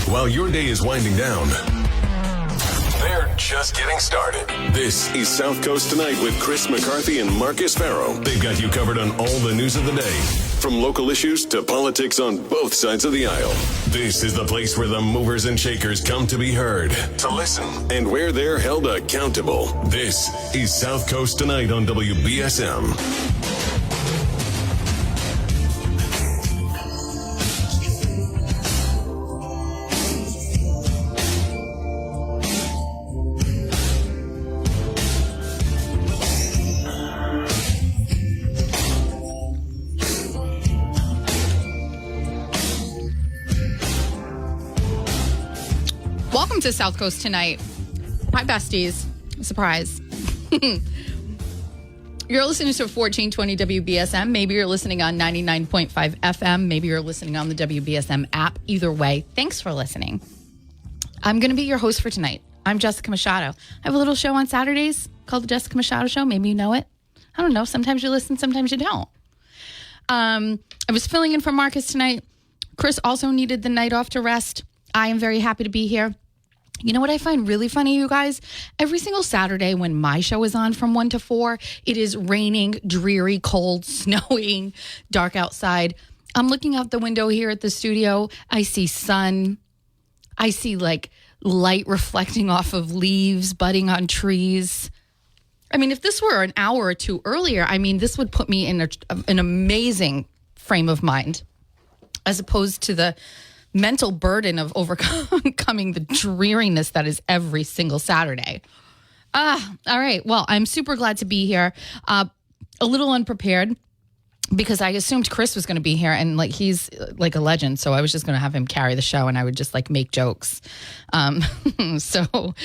while your day is winding down. They're just getting started. This is South Coast Tonight with Chris McCarthy and Marcus Farrow. They've got you covered on all the news of the day, from local issues to politics on both sides of the aisle. This is the place where the movers and shakers come to be heard, to listen, and where they're held accountable. This is South Coast Tonight on WBSM. Welcome to South Coast Tonight. Hi, besties. Surprise. You're listening to 1420 WBSM. Maybe you're listening on 99.5 FM. Maybe you're listening on the WBSM app. Either way, thanks for listening. I'm going to be your host for tonight. I'm Jessica Machado. I have a little show on Saturdays called the Jessica Machado Show. Maybe you know it. I don't know. Sometimes you listen, sometimes you don't. I was filling in for Marcus tonight. Chris also needed the night off to rest. I am very happy to be here. You know what I find really funny, you guys? Every single Saturday when my show is on from 1 to 4, it is raining, dreary, cold, snowing, dark outside. I'm looking out the window here at the studio. I see sun. I see like light reflecting off of leaves, budding on trees. I mean, if this were an hour or two earlier, I mean, this would put me in an amazing frame of mind, as opposed to the mental burden of overcoming the dreariness that is every single Saturday. All right. Well, I'm super glad to be here. A little unprepared because I assumed Chris was going to be here, and like he's like a legend, so I was just going to have him carry the show, and I would just like make jokes. So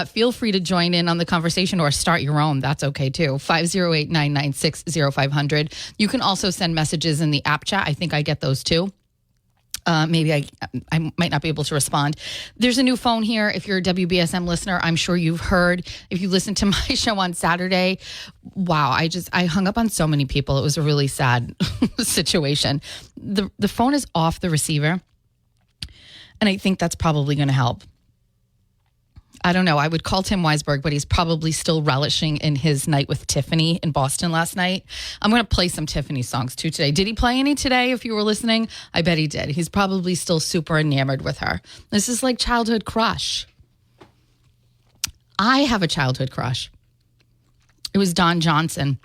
feel free to join in on the conversation or start your own. That's okay too. 508-996-0500. You can also send messages in the app chat. I think I get those too. Maybe I might not be able to respond. There's a new phone here. If you're a WBSM listener, I'm sure you've heard. If you listened to my show on Saturday, wow, I hung up on so many people. It was a really sad situation. The phone is off the receiver, and I think that's probably going to help. I don't know. I would call Tim Weisberg, but he's probably still relishing in his night with Tiffany in Boston last night. I'm going to play some Tiffany songs too today. Did he play any today? If you were listening, I bet he did. He's probably still super enamored with her. This is like childhood crush. I have a childhood crush. It was Don Johnson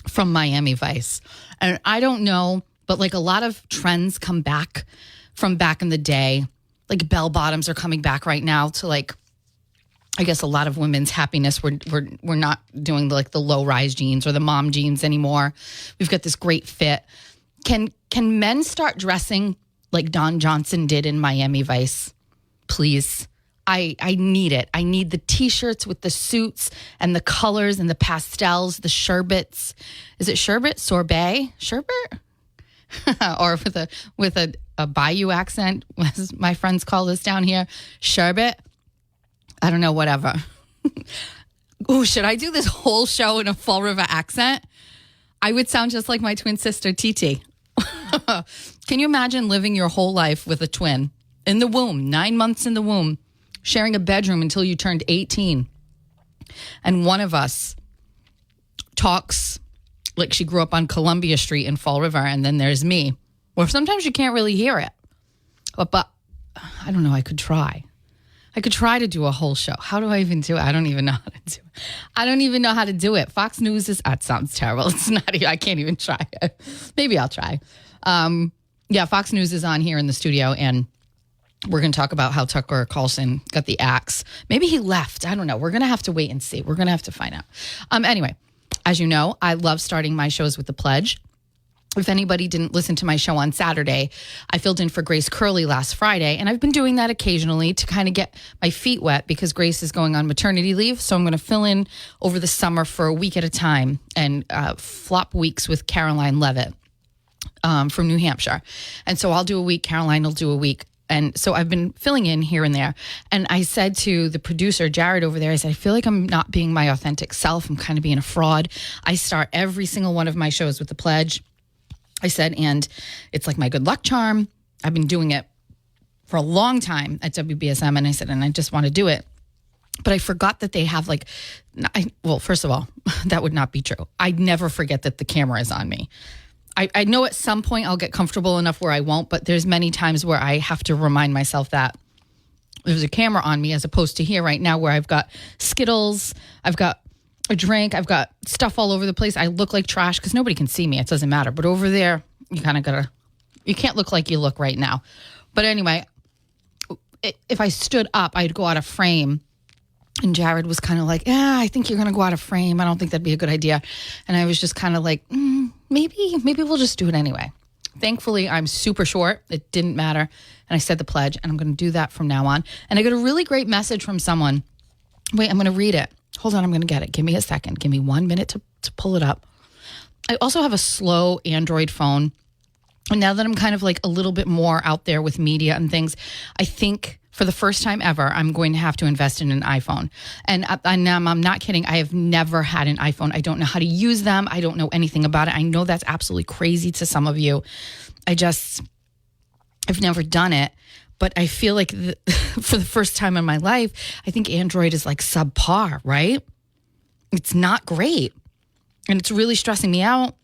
from Miami Vice. And I don't know, but like a lot of trends come back from back in the day. Like bell bottoms are coming back right now to like, I guess a lot of women's happiness. We're not doing the low rise jeans or the mom jeans anymore. We've got this great fit. Can men start dressing like Don Johnson did in Miami Vice? Please. I need it. I need the t-shirts with the suits and the colors and the pastels, the sherbets. Is it sherbet? Sorbet? Sherbet? Or with a Bayou accent, as my friends call this down here, sherbet. I don't know, whatever. Ooh, should I do this whole show in a Fall River accent? I would sound just like my twin sister, Titi. Can you imagine living your whole life with a twin? In the womb, 9 months in the womb, sharing a bedroom until you turned 18. And one of us talks like she grew up on Columbia Street in Fall River, and then there's me. Or sometimes you can't really hear it. But I don't know, I could try. I could try to do a whole show. How do I even do it? I don't even know how to do it. I don't even know how to do it. Fox News is, that sounds terrible. It's not, I can't even try it. Maybe I'll try. Yeah, Fox News is on here in the studio, and we're going to talk about how Tucker Carlson got the axe. Maybe he left. I don't know. We're going to have to wait and see. We're going to have to find out. Anyway, as you know, I love starting my shows with the pledge. If anybody didn't listen to my show on Saturday, I filled in for Grace Curley last Friday, and I've been doing that occasionally to kind of get my feet wet because Grace is going on maternity leave. So I'm going to fill in over the summer for a week at a time and flop weeks with Caroline Levitt from New Hampshire. And so I'll do a week, Caroline will do a week. And so I've been filling in here and there. And I said to the producer, Jared, over there, I said, I feel like I'm not being my authentic self. I'm kind of being a fraud. I start every single one of my shows with the pledge. I said, and it's like my good luck charm. I've been doing it for a long time at WBSM, and I said, and I just want to do it. But I forgot that they have well, first of all, that would not be true. I'd never forget that the camera is on me. I know at some point I'll get comfortable enough where I won't, but there's many times where I have to remind myself that there's a camera on me, as opposed to here right now where I've got Skittles, I've got a drink, I've got stuff all over the place. I look like trash because nobody can see me. It doesn't matter. But over there, you kind of you can't look like you look right now. But anyway, if I stood up, I'd go out of frame. And Jared was kind of like, I think you're going to go out of frame. I don't think that'd be a good idea. And I was just kind of like, maybe we'll just do it anyway. Thankfully, I'm super short. It didn't matter. And I said the pledge, and I'm going to do that from now on. And I got a really great message from someone. Wait, I'm going to read it. Hold on, I'm going to get it. Give me a second. Give me 1 minute to pull it up. I also have a slow Android phone. And now that I'm kind of like a little bit more out there with media and things, I think for the first time ever, I'm going to have to invest in an iPhone. And I'm not kidding. I have never had an iPhone. I don't know how to use them. I don't know anything about it. I know that's absolutely crazy to some of you. I've never done it. But I feel like for the first time in my life, I think Android is like subpar, right? It's not great. And it's really stressing me out.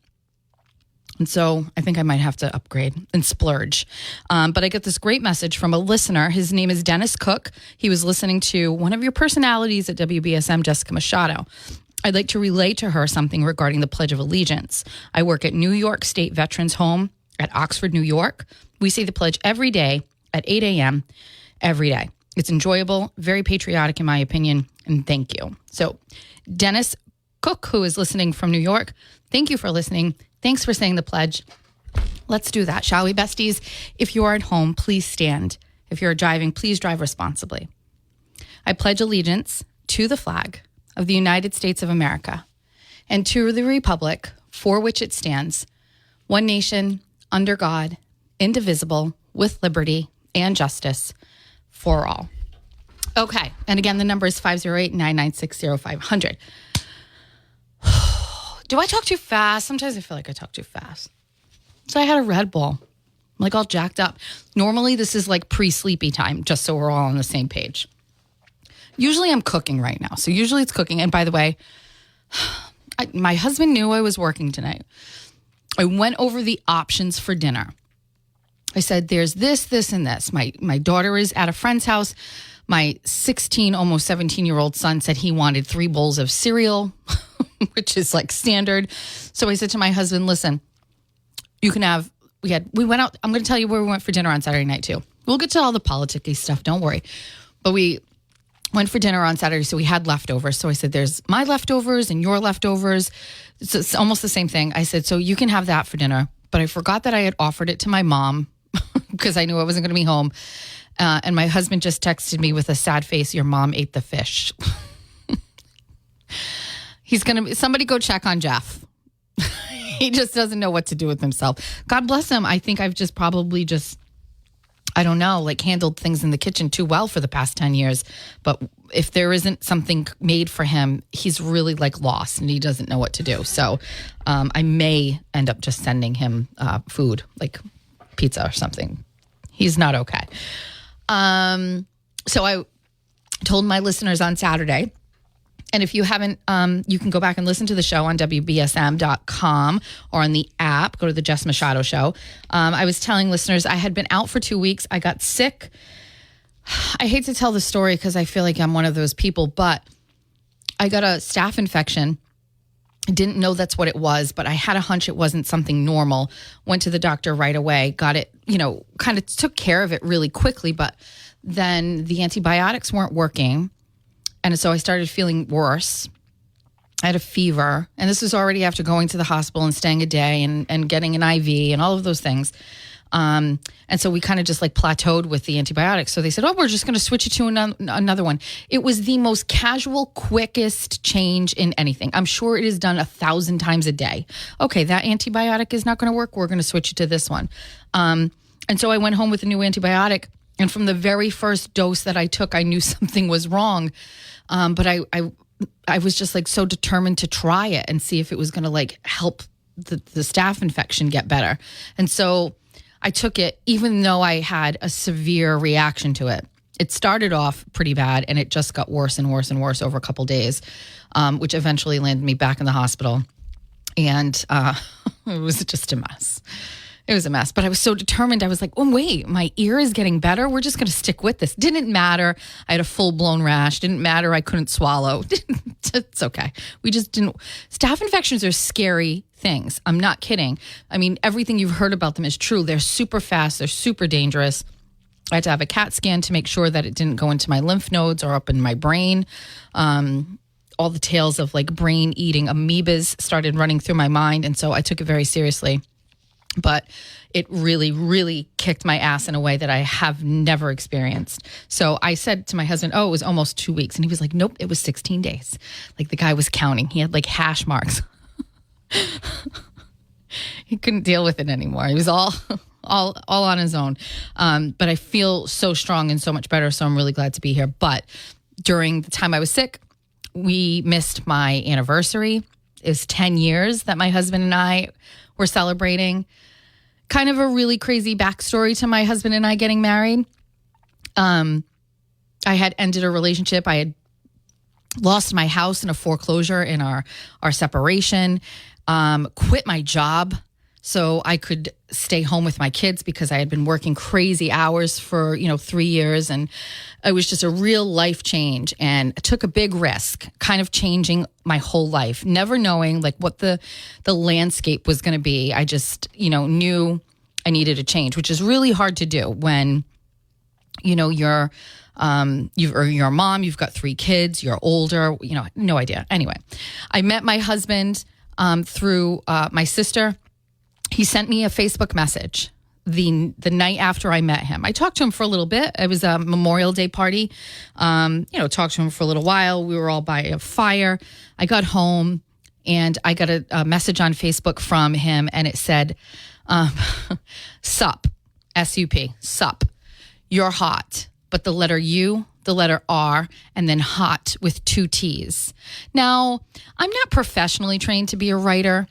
And so I think I might have to upgrade and splurge. But I get this great message from a listener. His name is Dennis Cook. He was listening to one of your personalities at WBSM, Jessica Machado. I'd like to relay to her something regarding the Pledge of Allegiance. I work at New York State Veterans Home at Oxford, New York. We say the pledge every day at 8 a.m. every day. It's enjoyable, very patriotic in my opinion, and thank you. So Dennis Cook, who is listening from New York, thank you for listening. Thanks for saying the pledge. Let's do that, shall we, besties? If you are at home, please stand. If you're driving, please drive responsibly. I pledge allegiance to the flag of the United States of America and to the republic for which it stands, one nation, under God, indivisible, with liberty and justice for all. Okay. And again, the number is 508-996-0500. Do I talk too fast? Sometimes I feel like I talk too fast. So I had a Red Bull. I'm like all jacked up. Normally this is like pre-sleepy time, just so we're all on the same page. Usually I'm cooking right now. So usually it's cooking. And by the way, my husband knew I was working tonight. I went over the options for dinner. I said, there's this, this, and this. My daughter is at a friend's house. My 16, almost 17-year-old son said he wanted 3 bowls of cereal, which is like standard. So I said to my husband, listen, you can have, we went out. I'm going to tell you where we went for dinner on Saturday night too. We'll get to all the politicky stuff. Don't worry. But we went for dinner on Saturday. So we had leftovers. So I said, there's my leftovers and your leftovers. It's almost the same thing. I said, so you can have that for dinner. But I forgot that I had offered it to my mom because I knew I wasn't going to be home. And my husband just texted me with a sad face, your mom ate the fish. Somebody go check on Jeff. He just doesn't know what to do with himself. God bless him. I think I've just probably I don't know, like handled things in the kitchen too well for the past 10 years. But if there isn't something made for him, he's really like lost and he doesn't know what to do. So I may end up just sending him food, like pizza or something. He's not okay. So I told my listeners on Saturday, and if you haven't, you can go back and listen to the show on WBSM.com or on the app. Go to the Jess Machado Show. I was telling listeners I had been out for 2 weeks. I got sick. I hate to tell the story because I feel like I'm one of those people, but I got a staph infection. I didn't know that's what it was, but I had a hunch it wasn't something normal. Went to the doctor right away, got it, kind of took care of it really quickly, but then the antibiotics weren't working. And so I started feeling worse. I had a fever, and this was already after going to the hospital and staying a day and getting an IV and all of those things. And so we kind of just like plateaued with the antibiotics. So they said, we're just going to switch it to another one. It was the most casual, quickest change in anything. I'm sure it is done 1,000 times a day. Okay, that antibiotic is not going to work. We're going to switch it to this one. And so I went home with a new antibiotic. And from the very first dose that I took, I knew something was wrong. But I was just like so determined to try it and see if it was going to like help the staph infection get better. And so I took it even though I had a severe reaction to it. It started off pretty bad, and it just got worse and worse and worse over a couple days, which eventually landed me back in the hospital. And it was just a mess. It was a mess. But I was so determined. I was like, oh, wait, my ear is getting better. We're just going to stick with this. Didn't matter. I had a full-blown rash. Didn't matter. I couldn't swallow. It's okay. We just didn't. Staph infections are scary things. I'm not kidding. I mean, everything you've heard about them is true. They're super fast. They're super dangerous. I had to have a CAT scan to make sure that it didn't go into my lymph nodes or up in my brain. All the tales of like brain eating amoebas started running through my mind. And so I took it very seriously. But it really, really kicked my ass in a way that I have never experienced. So I said to my husband, oh, it was almost 2 weeks. And he was like, nope, it was 16 days. Like the guy was counting. He had like hash marks. He couldn't deal with it anymore. He was all on his own. But I feel so strong and so much better. So I'm really glad to be here. But during the time I was sick, we missed my anniversary. It was 10 years that my husband and I were celebrating. Kind of a really crazy backstory to my husband and I getting married. I had ended a relationship. I had lost my house in a foreclosure in our separation, quit my job so I could stay home with my kids because I had been working crazy hours for, 3 years. And it was just a real life change. And I took a big risk, kind of changing my whole life, never knowing like what the landscape was going to be. I just, knew I needed a change, which is really hard to do when, you're a mom, you've got 3 kids, you're older, no idea. Anyway, I met my husband through my sister. He sent me a Facebook message the night after I met him. I talked to him for a little bit. It was a Memorial Day party. Talked to him for a little while. We were all by a fire. I got home and I got a message on Facebook from him, and it said, sup, S-U-P, sup, you're hot. But the letter U, the letter R, and then hot with 2 T's. Now, I'm not professionally trained to be a writer,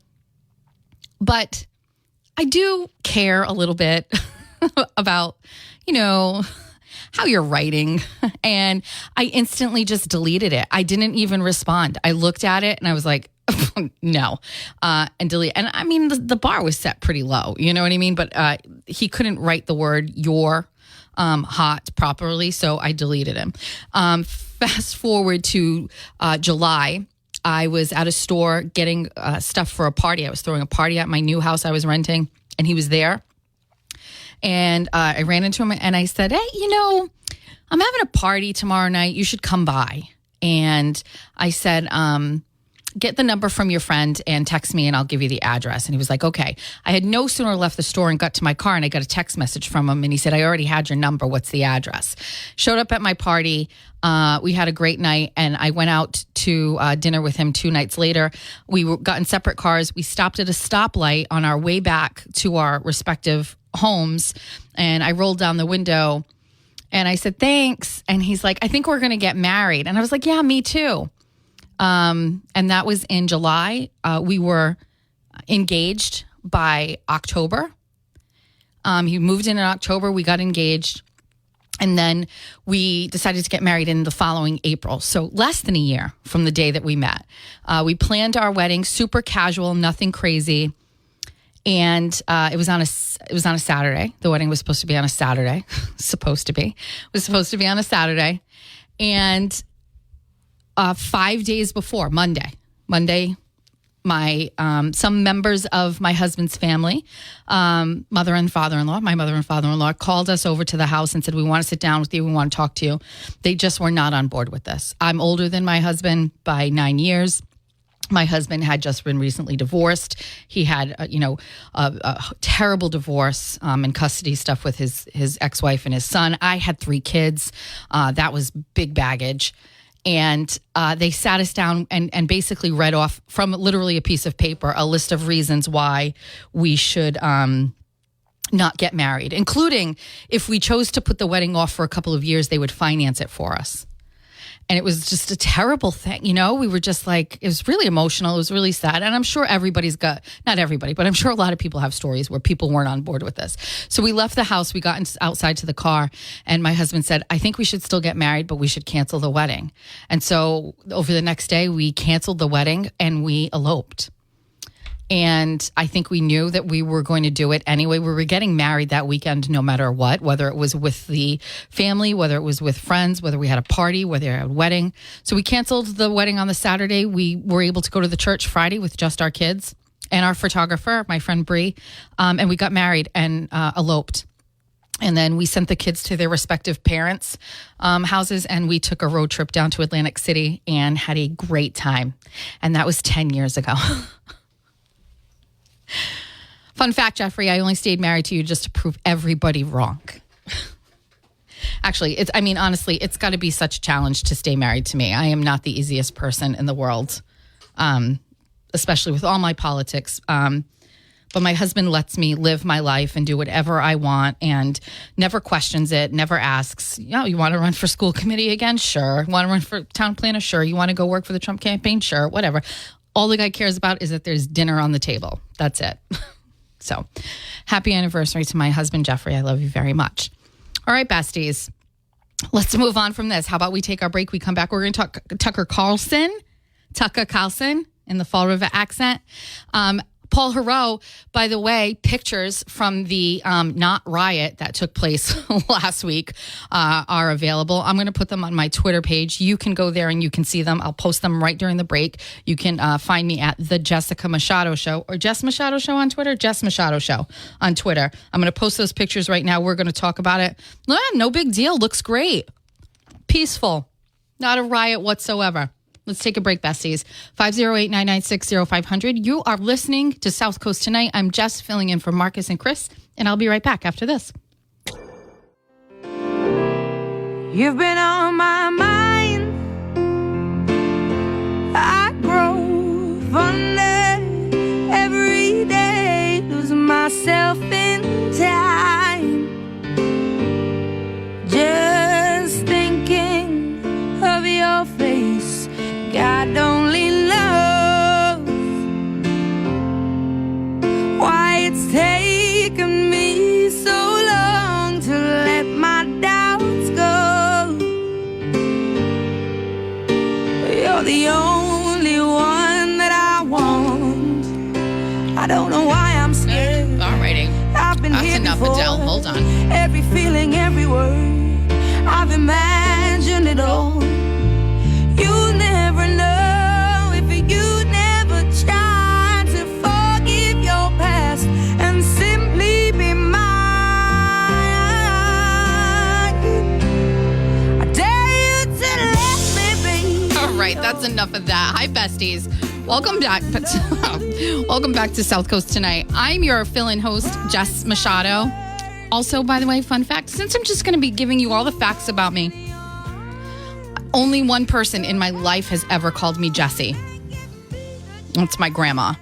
but I do care a little bit about, how you're writing. And I instantly just deleted it. I didn't even respond. I looked at it and I was like, no, and delete. And I mean, the bar was set pretty low, you know what I mean? But he couldn't write the word your hot properly, so I deleted him. Fast forward to July. I was at a store getting stuff for a party. I was throwing a party at my new house I was renting, and he was there. And I ran into him and I said, hey, I'm having a party tomorrow night. You should come by. And I said, get the number from your friend and text me and I'll give you the address. And he was like, okay. I had no sooner left the store and got to my car and I got a text message from him and he said, I already had your number. What's the address? Showed up at my party. We had a great night and I went out to dinner with him 2 nights later. We got in separate cars. We stopped at a stoplight on our way back to our respective homes and I rolled down the window and I said, thanks. And he's like, I think we're going to get married. And I was like, yeah, me too. And that was in July. We were engaged by October. He moved in October. We got engaged. And then we decided to get married in the following April. So less than a year from the day that we met. We planned our wedding, super casual, nothing crazy. And it was on a Saturday. The wedding was supposed to be on a Saturday. It was supposed to be on a Saturday. And 5 days before, Monday, my some members of my husband's family, mother and father-in-law, called us over to the house and said, we want to sit down with you. We want to talk to you. They just were not on board with this. I'm older than my husband by 9 years. My husband had just been recently divorced. He had, a terrible divorce and custody stuff with his ex-wife and his son. I had 3 kids. That was big baggage. And they sat us down and basically read off from literally a piece of paper a list of reasons why we should not get married, including if we chose to put the wedding off for a couple of years, they would finance it for us. And it was just a terrible thing. We were just like, it was really emotional. It was really sad. And I'm sure everybody's got, not everybody, but I'm sure a lot of people have stories where people weren't on board with this. So we left the house, we got outside to the car, and my husband said, I think we should still get married, but we should cancel the wedding. And so over the next day, we canceled the wedding and we eloped. And I think we knew that we were going to do it anyway. We were getting married that weekend no matter what, whether it was with the family, whether it was with friends, whether we had a party, whether we had a wedding. So we canceled the wedding on the Saturday. We were able to go to the church Friday with just our kids and our photographer, my friend Bree, and we got married and eloped. And then we sent the kids to their respective parents' houses, and we took a road trip down to Atlantic City and had a great time. And that was 10 years ago. Fun fact, Jeffrey, I only stayed married to you just to prove everybody wrong. Actually, honestly, it's got to be such a challenge to stay married to me. I am not the easiest person in the world, especially with all my politics. But my husband lets me live my life and do whatever I want and never questions it, never asks, you want to run for school committee again? Sure. Want to run for town planner? Sure. You want to go work for the Trump campaign? Sure. Whatever. All the guy cares about is that there's dinner on the table. That's it. So happy anniversary to my husband, Jeffrey. I love you very much. All right, besties. Let's move on from this. How about we take our break? We come back. We're going to talk Tucker Carlson in the Fall River accent. Paul Heroux, by the way, pictures from the not riot that took place last week are available. I'm going to put them on my Twitter page. You can go there and you can see them. I'll post them right during the break. You can find me at The Jessica Machado Show or Jess Machado Show on Twitter. Jess Machado Show on Twitter. I'm going to post those pictures right now. We're going to talk about it. No big deal. Looks great. Peaceful. Not a riot whatsoever. Let's take a break, besties. 508-996-0500. You are listening to South Coast Tonight. I'm Jess, filling in for Marcus and Chris, and I'll be right back after this. You've been on my mind. I grow fonder every day, losing myself in time. Just thinking of your face. God only knows why it's taken me so long to let my doubts go. You're the only one that I want. I don't know why I'm scared. Alrighty. I've been That's here enough, before. Adele. Hold on. Every feeling, every word, I've imagined it all. You never know if you never try to forgive your past and simply be mine. I dare you to let me be. All right, that's enough of that. Hi, besties. Welcome back. Welcome back to South Coast Tonight. I'm your fill-in host, Jess Machado. Also, by the way, fun fact, since I'm just going to be giving you all the facts about me, only one person in my life has ever called me Jessie. That's my grandma.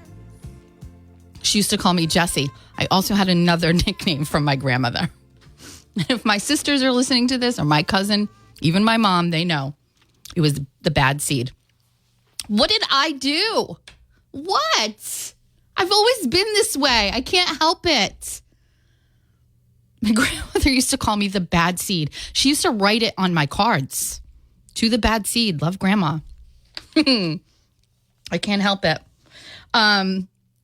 She used to call me Jessie. I also had another nickname from my grandmother. If my sisters are listening to this, or my cousin, even my mom, they know it was the bad seed. What did I do? What? I've always been this way. I can't help it. My grandmother used to call me the bad seed. She used to write it on my cards. To the bad seed. Love, Grandma. I can't help it.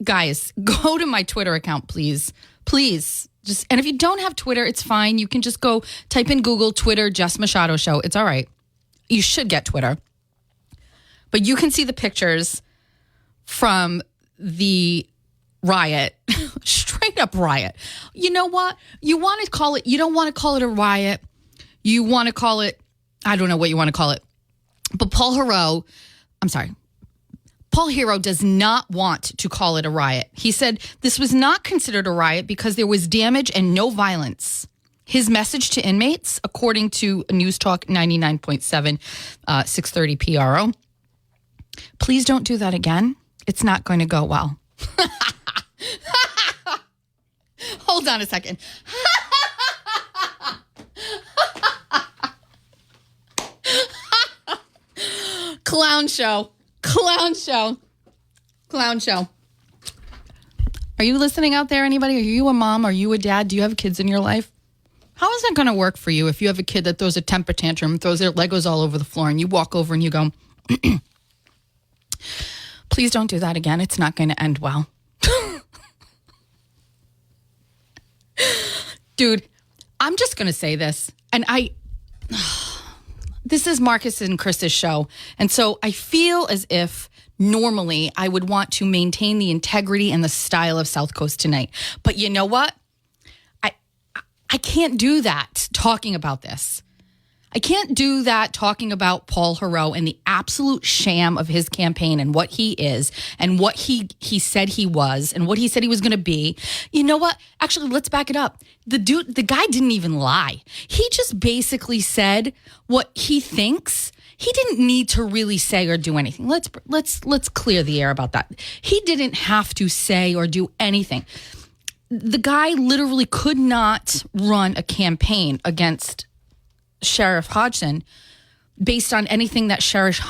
Guys, go to my Twitter account, please. Please. And if you don't have Twitter, it's fine. You can just go type in Google Twitter, Jess Machado Show. It's all right. You should get Twitter. But you can see the pictures from the riot. Straight up riot. You know what? You don't want to call it a riot. You want to call it, I don't know what you want to call it. But Paul Heroux does not want to call it a riot. He said this was not considered a riot because there was damage and no violence. His message to inmates, according to News Talk 99.7, 630 PRO, please don't do that again. It's not going to go well. Hold on a second. Clown show. Clown show. Clown show. Are you listening out there, anybody? Are you a mom? Are you a dad? Do you have kids in your life? How is that going to work for you if you have a kid that throws a temper tantrum, throws their Legos all over the floor, and you walk over and you go, please don't do that again. It's not going to end well. Dude, I'm just going to say this. And this is Marcus and Chris's show. And so I feel as if normally I would want to maintain the integrity and the style of South Coast Tonight. But you know what? I can't do that talking about this. I can't do that talking about Paul Heroux and the absolute sham of his campaign and what he is and what he said he was and what he said he was going to be. You know what? Actually, let's back it up. The guy didn't even lie. He just basically said what he thinks. He didn't need to really say or do anything. Let's clear the air about that. He didn't have to say or do anything. The guy literally could not run a campaign against Sheriff Hodgson based on anything that Sheriff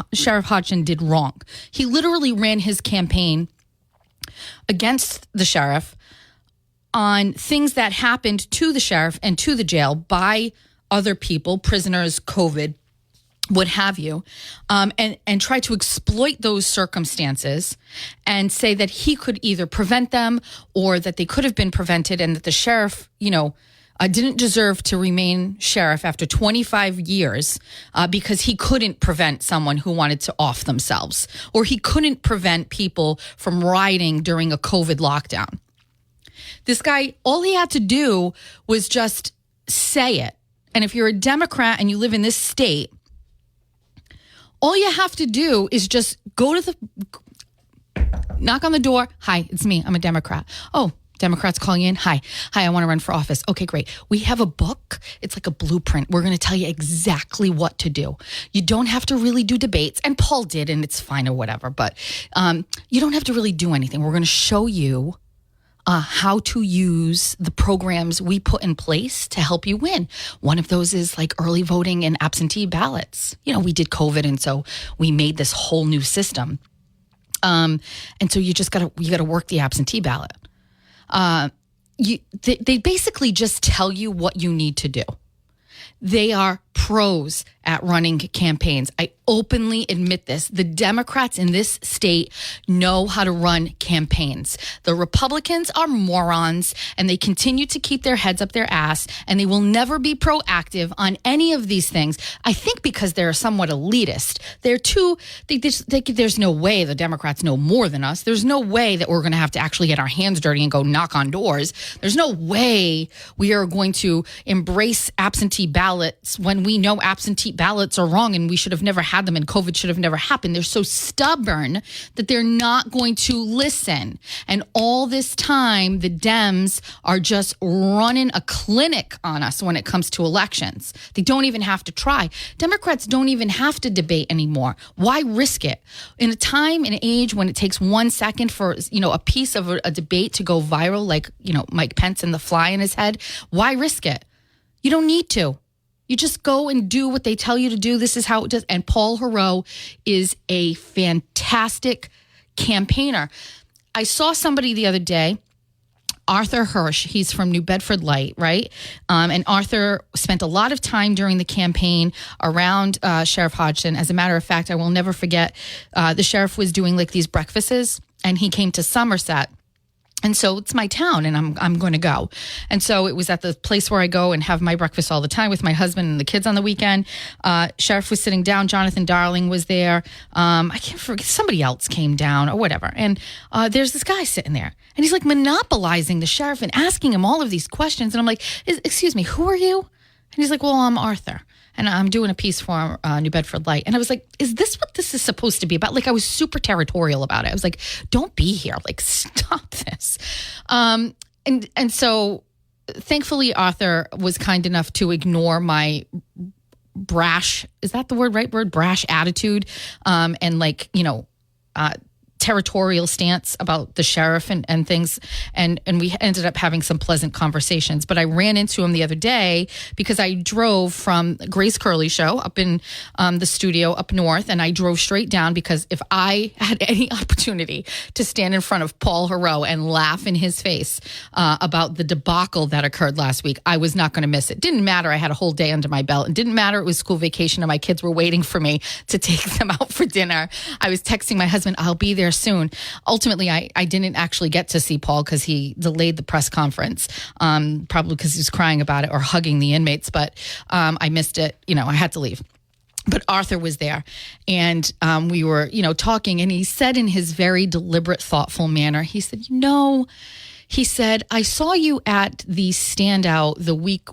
Hodgson did wrong. He literally ran his campaign against the sheriff on things that happened to the sheriff and to the jail by other people, prisoners, COVID, what have you, and try to exploit those circumstances and say that he could either prevent them or that they could have been prevented and that the sheriff, didn't deserve to remain sheriff after 25 years because he couldn't prevent someone who wanted to off themselves, or he couldn't prevent people from rioting during a COVID lockdown. This guy, all he had to do was just say it. And if you're a Democrat and you live in this state, all you have to do is just go to knock on the door. Hi, it's me. I'm a Democrat. Oh, Democrats calling in. Hi, I want to run for office. Okay, great. We have a book. It's like a blueprint. We're going to tell you exactly what to do. You don't have to really do debates. And Paul did, and it's fine or whatever. But you don't have to really do anything. We're going to show you how to use the programs we put in place to help you win. One of those is like early voting and absentee ballots. We did COVID, and so we made this whole new system. And so you gotta work the absentee ballot. They basically just tell you what you need to do. They are pros at running campaigns. I openly admit this. The Democrats in this state know how to run campaigns. The Republicans are morons, and they continue to keep their heads up their ass, and they will never be proactive on any of these things. I think because they're somewhat elitist. There's no way the Democrats know more than us. There's no way that we're going to have to actually get our hands dirty and go knock on doors. There's no way we are going to embrace absentee ballots when we know absentee ballots are wrong and we should have never had them and COVID should have never happened. They're so stubborn that they're not going to listen. And all this time, the Dems are just running a clinic on us when it comes to elections. They don't even have to try. Democrats don't even have to debate anymore. Why risk it? In a time and age when it takes 1 second for, a piece of a debate to go viral, like, Mike Pence and the fly in his head, why risk it? You don't need to. You just go and do what they tell you to do. This is how it does. And Paul Heroux is a fantastic campaigner. I saw somebody the other day, Arthur Hirsch. He's from New Bedford Light, right? And Arthur spent a lot of time during the campaign around Sheriff Hodgson. As a matter of fact, I will never forget, the sheriff was doing like these breakfasts, and he came to Somerset. And so it's my town, and I'm going to go. And so it was at the place where I go and have my breakfast all the time with my husband and the kids on the weekend. Sheriff was sitting down. Jonathan Darling was there. I can't forget. Somebody else came down or whatever. And there's this guy sitting there, and he's like monopolizing the sheriff and asking him all of these questions. And I'm like, excuse me, who are you? And he's like, well, I'm Arthur, and I'm doing a piece for New Bedford Light. And I was like, is this what this is supposed to be about? Like, I was super territorial about it. I was like, don't be here. Like, stop this. And so thankfully, Arthur was kind enough to ignore my brash, is that the word, right word? Brash attitude. And territorial stance about the sheriff and things. And we ended up having some pleasant conversations. But I ran into him the other day because I drove from Grace Curley show up in the studio up north. And I drove straight down because if I had any opportunity to stand in front of Paul Heroux and laugh in his face about the debacle that occurred last week, I was not going to miss it. Didn't matter. I had a whole day under my belt. It didn't matter. It was school vacation and my kids were waiting for me to take them out for dinner. I was texting my husband, I'll be there soon. Ultimately, I didn't actually get to see Paul because he delayed the press conference, probably because he was crying about it or hugging the inmates. But I missed it. I had to leave. But Arthur was there, and we were, talking, and he said in his very deliberate, thoughtful manner, he said, he said, I saw you at the standout the week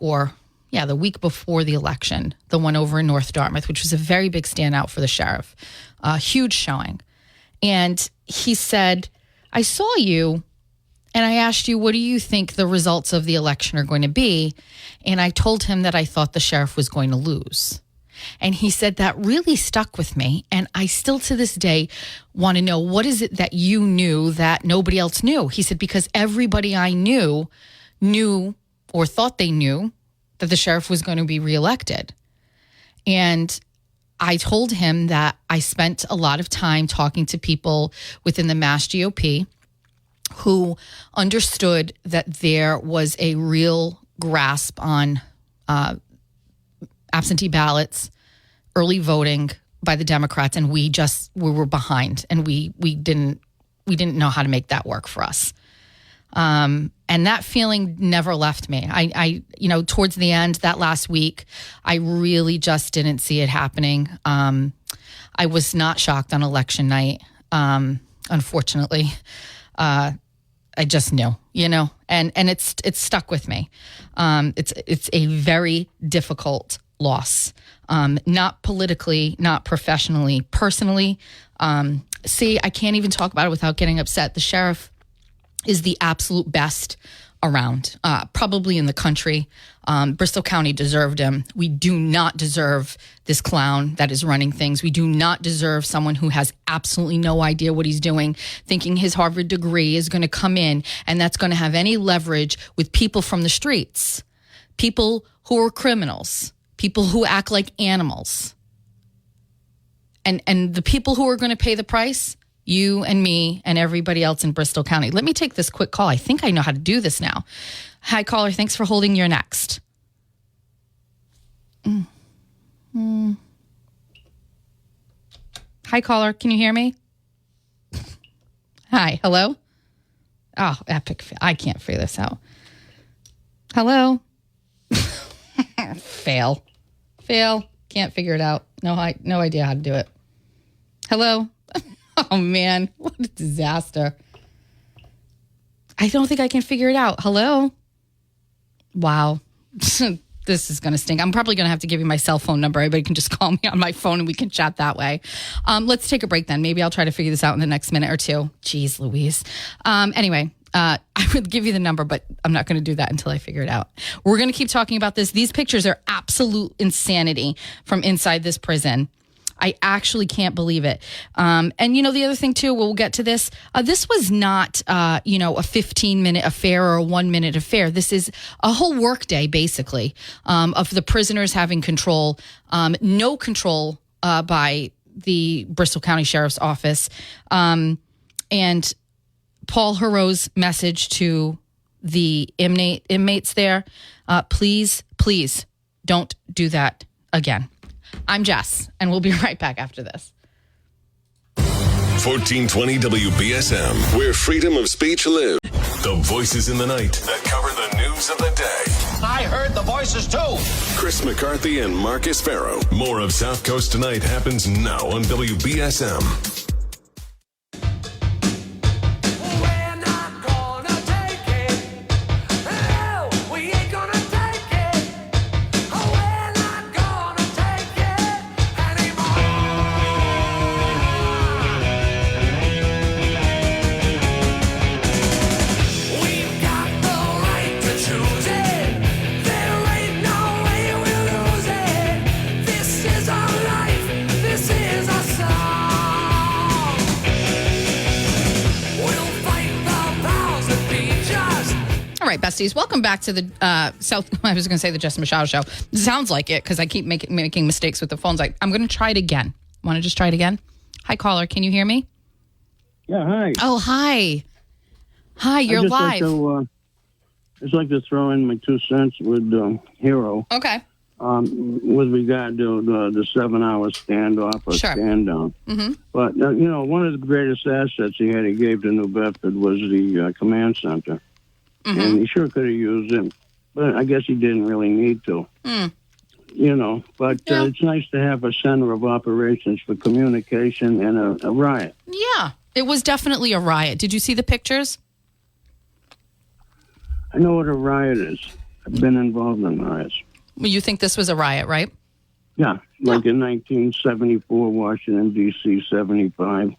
before the election, the one over in North Dartmouth, which was a very big standout for the sheriff, huge showing. And he said, I saw you and I asked you, what do you think the results of the election are going to be? And I told him that I thought the sheriff was going to lose. And he said, that really stuck with me. And I still to this day want to know, what is it that you knew that nobody else knew? He said, because everybody I knew or thought they knew that the sheriff was going to be reelected. And I told him that I spent a lot of time talking to people within the Mass GOP who understood that there was a real grasp on absentee ballots, early voting by the Democrats, and we were behind, and we didn't know how to make that work for us. And that feeling never left me. I towards the end, that last week, I really just didn't see it happening. I was not shocked on election night. Unfortunately, I just knew, and it's stuck with me. It's a very difficult loss, not politically, not professionally, personally. I can't even talk about it without getting upset. The sheriff is the absolute best around, probably in the country. Bristol County deserved him. We do not deserve this clown that is running things. We do not deserve someone who has absolutely no idea what he's doing, thinking his Harvard degree is going to come in and that's going to have any leverage with people from the streets, people who are criminals, people who act like animals. And the people who are going to pay the price, you and me and everybody else in Bristol County. Let me take this quick call. I think I know how to do this now. Hi, caller. Thanks for holding. You're next. Hi, caller. Can you hear me? Hi. Hello? Oh, epic. I can't figure this out. Hello? Fail. Can't figure it out. No idea how to do it. Hello? Oh, man. What a disaster. I don't think I can figure it out. Hello? Wow. This is going to stink. I'm probably going to have to give you my cell phone number. Everybody can just call me on my phone and we can chat that way. Let's take a break then. Maybe I'll try to figure this out in the next minute or two. Jeez, Louise. Anyway, I would give you the number, but I'm not going to do that until I figure it out. We're going to keep talking about this. These pictures are absolute insanity from inside this prison. I actually can't believe it. And, the other thing, too, we'll get to this. This was not, a 15-minute affair or a 1-minute affair. This is a whole workday, basically, of the prisoners having control, no control by the Bristol County Sheriff's Office. And Paul Heroux's message to the inmates there, please don't do that again. I'm Jess, and we'll be right back after this. 1420 WBSM, where freedom of speech lives. The voices in the night that cover the news of the day. I heard the voices too. Chris McCarthy and Marcus Farrow. More of South Coast Tonight happens now on WBSM. This is our life, this is our song. Besties, welcome back to the South. I was going to say the Jess Michelle show. Sounds like it because I keep making mistakes with the phones. I'm going to try it again. Want to just try it again? Hi, caller. Can you hear me? Yeah, hi. Oh, hi. Hi, you're live. I'd like to throw in my 2 cents with Hero. Okay. With regard to the 7-hour standoff or Sure. stand down. Mm-hmm. But, one of the greatest assets he gave to New Bedford was the command center. Mm-hmm. And he sure could have used it, but I guess he didn't really need to. Mm. But Yeah. it's nice to have a center of operations for communication and a riot. Yeah, it was definitely a riot. Did you see the pictures? I know what a riot is. I've been involved in riots. Well, you think this was a riot, right? Yeah, like in 1974, Washington, D.C., 75,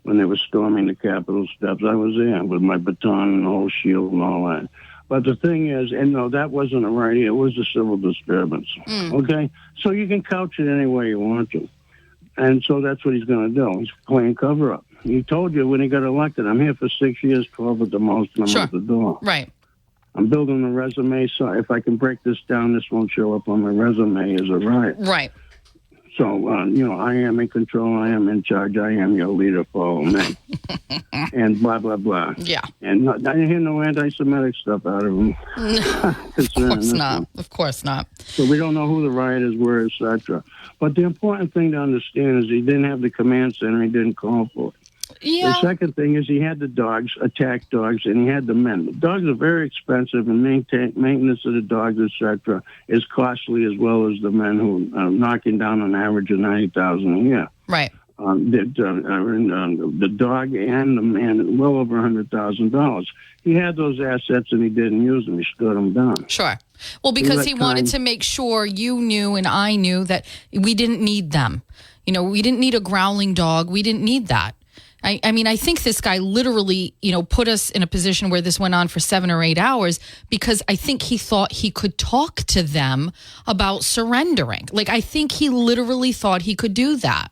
when they were storming the Capitol steps. I was there with my baton and the whole shield and all that. But the thing is, and no, that wasn't a riot. It was a civil disturbance. Okay? So you can couch it any way you want to. And so that's what he's going to do. He's playing cover-up. He told you when he got elected, I'm here for 6 years, 12 at the most, and I'm Sure. out the door. Right. I'm building a resume, so if I can break this down, this won't show up on my resume as a riot. Right. So, I am in control, I am in charge, I am your leader, follow me. And blah, blah, blah. Yeah. And I didn't hear no anti-Semitic stuff out of him. Of course not. Of course not. So we don't know who the rioters were, etc. But the important thing to understand is he didn't have the command center, he didn't call for it. Yeah. The second thing is he had the dogs, attack dogs, and he had the men. The dogs are very expensive, and maintenance of the dogs, etc., is costly as well as the men who are knocking down an average of $90,000 a year. Right. The dog and the man, well over $100,000. He had those assets and he didn't use them. He stood them down. Sure. Well, because he wanted time- to make sure you knew and I knew that we didn't need them. We didn't need a growling dog. We didn't need that. I mean, I think this guy literally, put us in a position where this went on for 7 or 8 hours because I think he thought he could talk to them about surrendering. Like, I think he literally thought he could do that.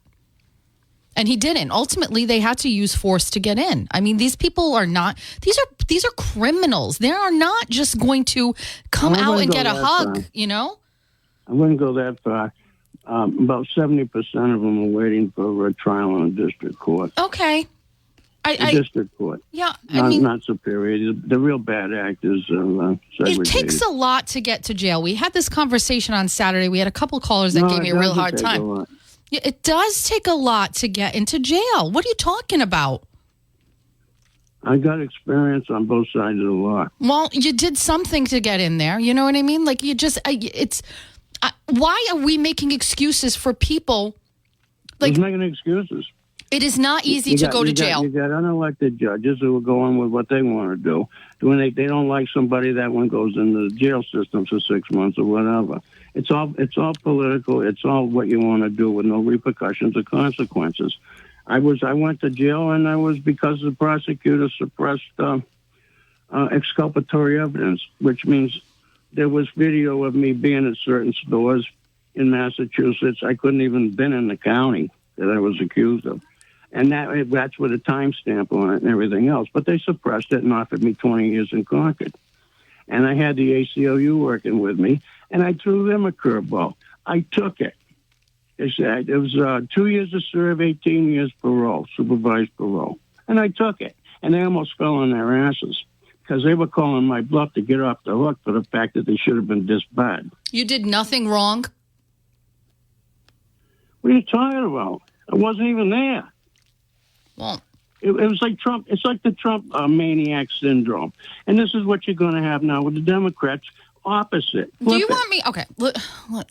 And he didn't. Ultimately, they had to use force to get in. I mean, these people are not, these are criminals. They are not just going to come out and get a hug, I wouldn't go that far. About 70% of them are waiting for a trial in a district court. Okay. District court. Yeah, Not superior. The real bad actors are segregated. It takes a lot to get to jail. We had this conversation on Saturday. We had a couple callers that gave me a real hard time. Yeah, it does take a lot to get into jail. What are you talking about? I got experience on both sides of the law. Well, you did something to get in there. You know what I mean? Like, you just, why are we making excuses for people? Like, Who's making excuses? It is not easy to go to jail. You got unelected judges who are going with what they want to do. When they don't like somebody, that one goes into the jail system for 6 months or whatever. It's all political. It's all what you want to do with no repercussions or consequences. I went to jail, and I was because the prosecutor suppressed exculpatory evidence, which means there was video of me being at certain stores in Massachusetts. I couldn't even been in the county that I was accused of. And that's with a timestamp on it and everything else. But they suppressed it and offered me 20 years in Concord. And I had the ACLU working with me, and I threw them a curveball. I took it. They said it was 2 years to serve, 18 years parole, supervised parole. And I took it. And they almost fell on their asses because they were calling my bluff to get off the hook for the fact that they should have been disbarred. You did nothing wrong? What are you talking about? I wasn't even there. Well, it was like Trump. It's like the Trump maniac syndrome. And this is what you're going to have now with the Democrats. Opposite. Do you want me? Okay. Look,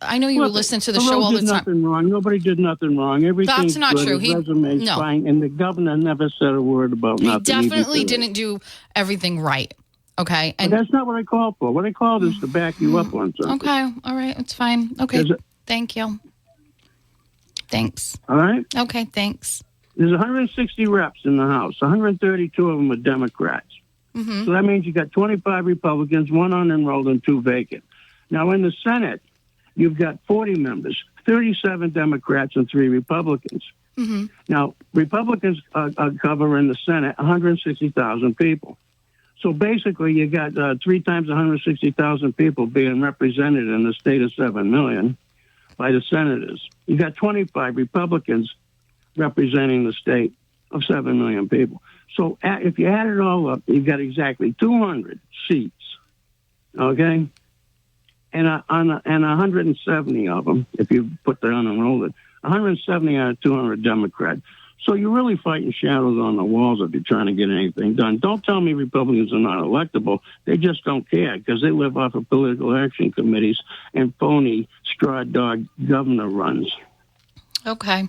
I know you were listening to the show all the time. Nothing wrong. Nobody did nothing wrong. Everything's That's not good. true. His resume's fine. And the governor never said a word about nothing. He definitely didn't do everything right. Okay. And that's not what I called for. What I called is to back you up on something. Okay. All right. It's fine. Okay. Thank you. Thanks. All right. Okay. Thanks. There's 160 reps in the House. 132 of them are Democrats. Mm-hmm. So that means you got 25 Republicans, 1 unenrolled, and 2 vacant. Now, in the Senate, you've got 40 members, 37 Democrats and 3 Republicans. Mm-hmm. Now, Republicans cover in the Senate 160,000 people. So basically, you got 3 times 160,000 people being represented in the state of 7 million by the senators. You got 25 Republicans representing the state of 7 million people. So if you add it all up, you've got exactly 200 seats, okay? And 170 of them, if you put the unenrolled, 170 out of 200 Democrats. So you're really fighting shadows on the walls if you're trying to get anything done. Don't tell me Republicans are not electable. They just don't care because they live off of political action committees and phony straw dog governor runs. Okay.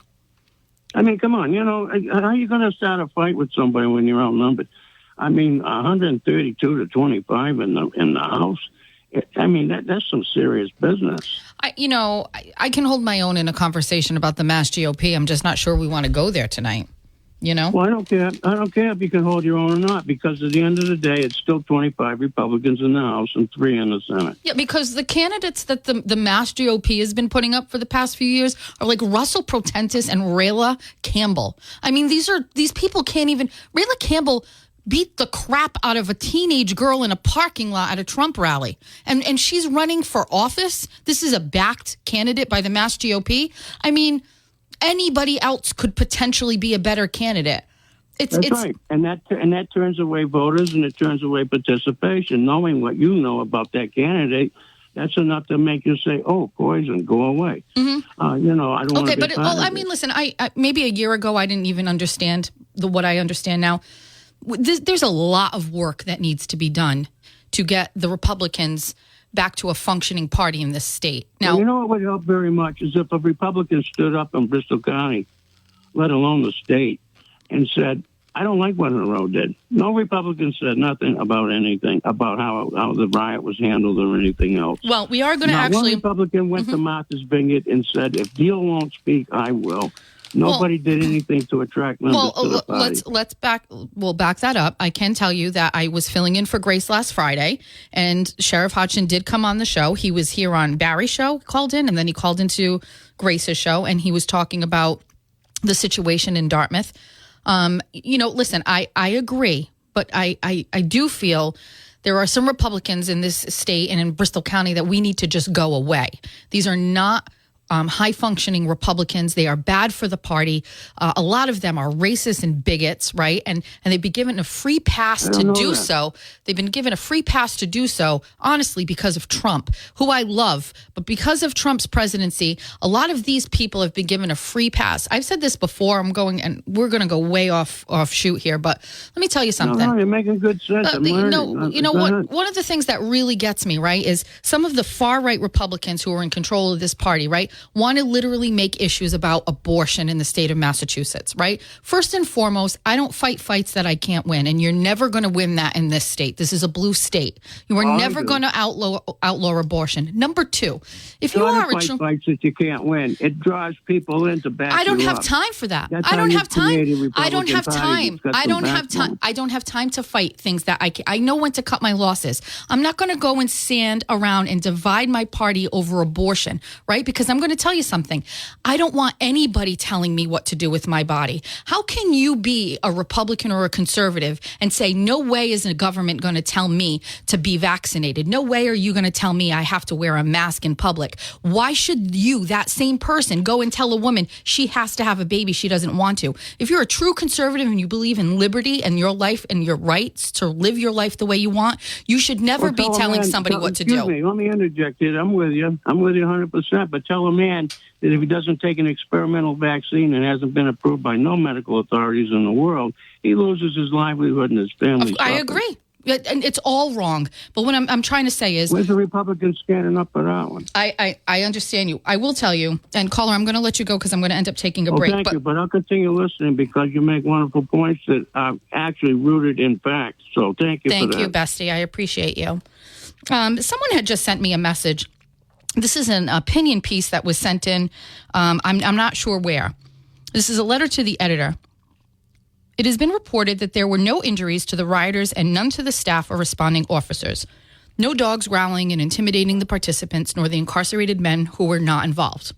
I mean, come on, how are you going to start a fight with somebody when you're outnumbered? I mean, 132 to 25 in the House. I mean, that's some serious business. I can hold my own in a conversation about the Mass GOP. I'm just not sure we want to go there tonight. Well, I don't care. I don't care if you can hold your own or not, because at the end of the day, it's still 25 Republicans in the House and 3 in the Senate. Yeah, because the candidates that the Mass GOP has been putting up for the past few years are like Russell Protentis and Rayla Campbell. I mean, these people can't even. Rayla Campbell beat the crap out of a teenage girl in a parking lot at a Trump rally. And she's running for office. This is a backed candidate by the Mass GOP. I mean, anybody else could potentially be a better candidate. It's right. And that turns away voters and it turns away participation. Knowing what you know about that candidate, that's enough to make you say, "Oh, poison, go away." Mm-hmm. I don't want to. Okay, but I mean, listen. I maybe a year ago I didn't even understand what I understand now. There's a lot of work that needs to be done to get the Republicans back to a functioning party in this state. Now, what would help very much is if a Republican stood up in Bristol County, let alone the state, and said, "I don't like what Monroe did." No Republican said nothing about anything, about how the riot was handled or anything else. Well, we are going to actually... One Republican went to Martha's Vineyard and said, "If Deal won't speak, I will." Nobody did anything to attract members to the party. We'll back that up. I can tell you that I was filling in for Grace last Friday, and Sheriff Hodgson did come on the show. He was here on Barry's show, called in, and then he called into Grace's show, and he was talking about the situation in Dartmouth. Listen, I agree, but I do feel there are some Republicans in this state and in Bristol County that we need to just go away. These are not high-functioning Republicans. They are bad for the party. A lot of them are racist and bigots, right? And they've been given a free pass to do so. They've been given a free pass to do so, honestly, because of Trump, who I love. But because of Trump's presidency, a lot of these people have been given a free pass. I've said this before. We're going to go way off shoot here, but let me tell you something. No, you're making good sense. What? One of the things that really gets me, right, is some of the far-right Republicans who are in control of this party, right, want to literally make issues about abortion in the state of Massachusetts, right? First and foremost, I don't fight fights that I can't win, and you're never going to win that in this state. This is a blue state. You are never going to outlaw abortion. Number two, if you are fights that you can't win, it draws people in to back you up. I don't have time for that. I don't have time. I don't have time. I don't have time to fight things that I know when to cut my losses. I'm not going to go and stand around and divide my party over abortion, right? Because I'm going to tell you something. I don't want anybody telling me what to do with my body. How can you be a Republican or a conservative and say, no way is the government going to tell me to be vaccinated? No way are you going to tell me I have to wear a mask in public? Why should you, that same person, go and tell a woman she has to have a baby she doesn't want to? If you're a true conservative and you believe in liberty and your life and your rights to live your life the way you want, you should never be telling somebody what to do. Excuse me, let me interject here. I'm with you. I'm with you 100%. But tell a man that if he doesn't take an experimental vaccine and hasn't been approved by no medical authorities in the world, he loses his livelihood and his family. I agree. And it's all wrong. But what I'm trying to say is... Where's the Republicans standing up for that one? I understand you. I will tell you. And caller, I'm going to let you go because I'm going to end up taking a break. Thank you. But I'll continue listening because you make wonderful points that are actually rooted in fact. So thank you for that. Thank you, Bestie. I appreciate you. Someone had just sent me a message. This is an opinion piece that was sent in. I'm not sure where. This is a letter to the editor. It has been reported that there were no injuries to the rioters and none to the staff or responding officers. No dogs growling and intimidating the participants, nor the incarcerated men who were not involved.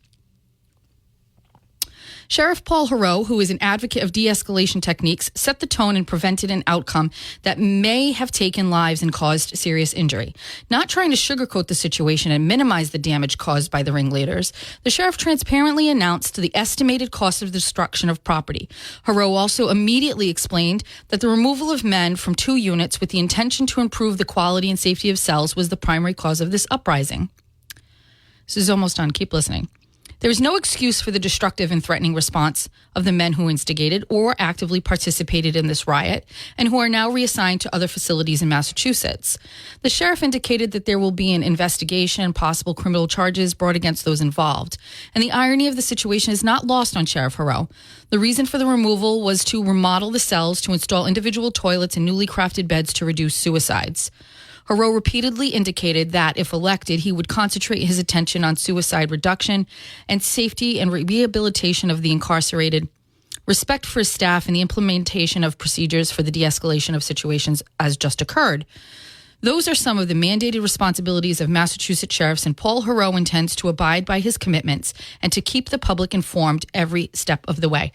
Sheriff Paul Heroux, who is an advocate of de-escalation techniques, set the tone and prevented an outcome that may have taken lives and caused serious injury. Not trying to sugarcoat the situation and minimize the damage caused by the ringleaders, the sheriff transparently announced the estimated cost of the destruction of property. Heroux also immediately explained that the removal of men from 2 units with the intention to improve the quality and safety of cells was the primary cause of this uprising. This is almost done. Keep listening. There is no excuse for the destructive and threatening response of the men who instigated or actively participated in this riot and who are now reassigned to other facilities in Massachusetts. The sheriff indicated that there will be an investigation and possible criminal charges brought against those involved. And the irony of the situation is not lost on Sheriff Heroux. The reason for the removal was to remodel the cells, to install individual toilets and newly crafted beds to reduce suicides. Heroux repeatedly indicated that, if elected, he would concentrate his attention on suicide reduction and safety and rehabilitation of the incarcerated, respect for his staff, and the implementation of procedures for the de-escalation of situations as just occurred. Those are some of the mandated responsibilities of Massachusetts sheriffs, and Paul Heroux intends to abide by his commitments and to keep the public informed every step of the way.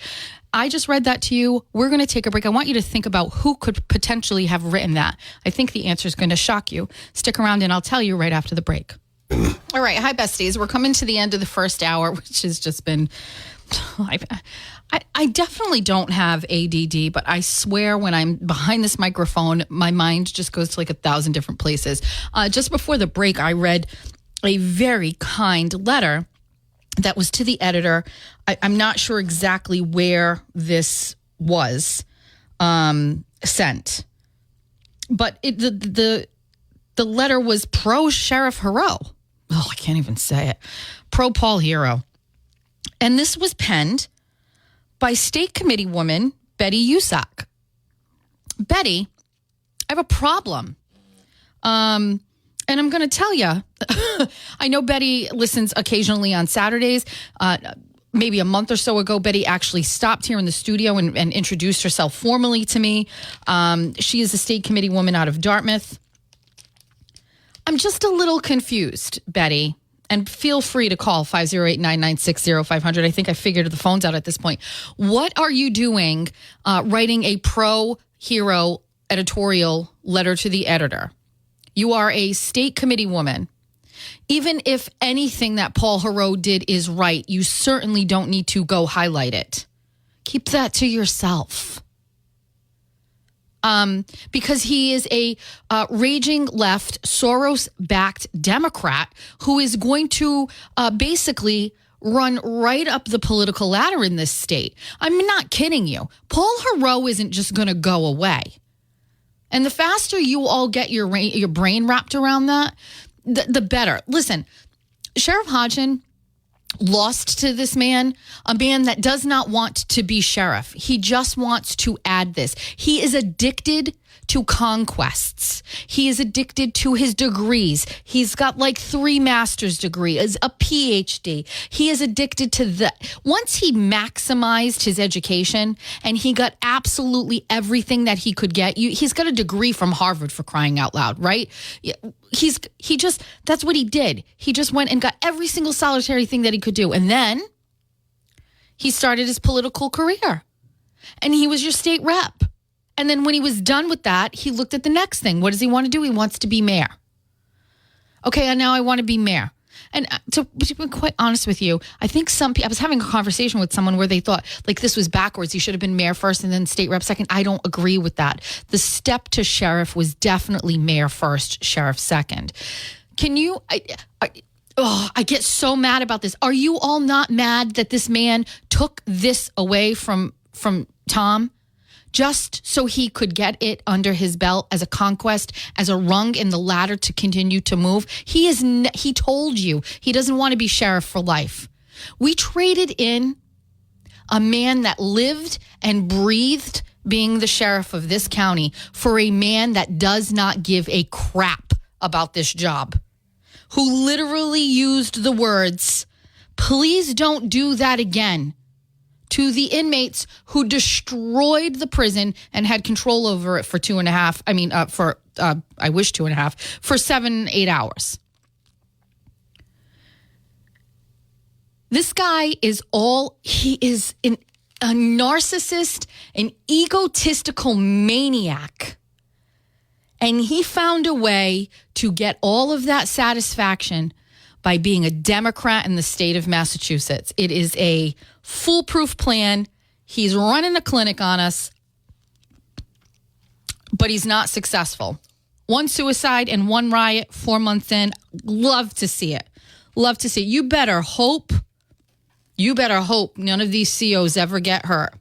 I just read that to you. We're going to take a break. I want you to think about who could potentially have written that. I think the answer is going to shock you. Stick around and I'll tell you right after the break. All right. Hi, besties. We're coming to the end of the first hour, which has just been... I definitely don't have ADD, but I swear when I'm behind this microphone, my mind just goes to like 1,000 different places. Just before the break, I read a very kind letter that was to the editor. I'm not sure exactly where this was sent, but the letter was pro Sheriff Heroux. Oh, I can't even say it. Pro Paul Heroux. And this was penned by State Committee woman Betty Usack. Betty, I have a problem. And I'm going to tell you, I know Betty listens occasionally on Saturdays. Maybe a month or so ago, Betty actually stopped here in the studio and introduced herself formally to me. She is a state committee woman out of Dartmouth. I'm just a little confused, Betty. And feel free to call 508-996-0500. I think I figured the phone's out at this point. What are you doing writing a pro-Heroux editorial letter to the editor? You are a state committee woman. Even if anything that Paul Heroux did is right, you certainly don't need to go highlight it. Keep that to yourself. Because he is a raging left, Soros-backed Democrat who is going to basically run right up the political ladder in this state. I'm not kidding you. Paul Heroux isn't just going to go away. And the faster you all get your brain wrapped around that, the better. Listen, Sheriff Hodgson lost to this man, a man that does not want to be sheriff. He just wants to add this. He is addicted to conquests. He is addicted to his degrees. He's got like 3 master's degrees, a PhD. He is addicted to that. Once he maximized his education and he got absolutely everything that he could get, he's got a degree from Harvard, for crying out loud, right? That's what he did. He just went and got every single solitary thing that he could do. And then he started his political career and he was your state rep. And then when he was done with that, he looked at the next thing. What does he want to do? He wants to be mayor. Okay, and now I want to be mayor. And to be quite honest with you, I think I was having a conversation with someone where they thought like this was backwards. He should have been mayor first and then state rep second. I don't agree with that. The step to sheriff was definitely mayor first, sheriff second. Can you... I get so mad about this. Are you all not mad that this man took this away from Tom just so he could get it under his belt as a conquest, as a rung in the ladder to continue to move? He told you he doesn't want to be sheriff for life. We traded in a man that lived and breathed being the sheriff of this county for a man that does not give a crap about this job, who literally used the words, "Please don't do that again," to the inmates who destroyed the prison and had control over it for 2.5. I mean, for 7-8 hours. This guy he is a narcissist, an egotistical maniac. And he found a way to get all of that satisfaction by being a Democrat in the state of Massachusetts. It is a foolproof plan. He's running a clinic on us, but he's not successful. 1 suicide and 1 riot 4 months in. Love to see it. Love to see it. You better hope none of these COs ever get hurt.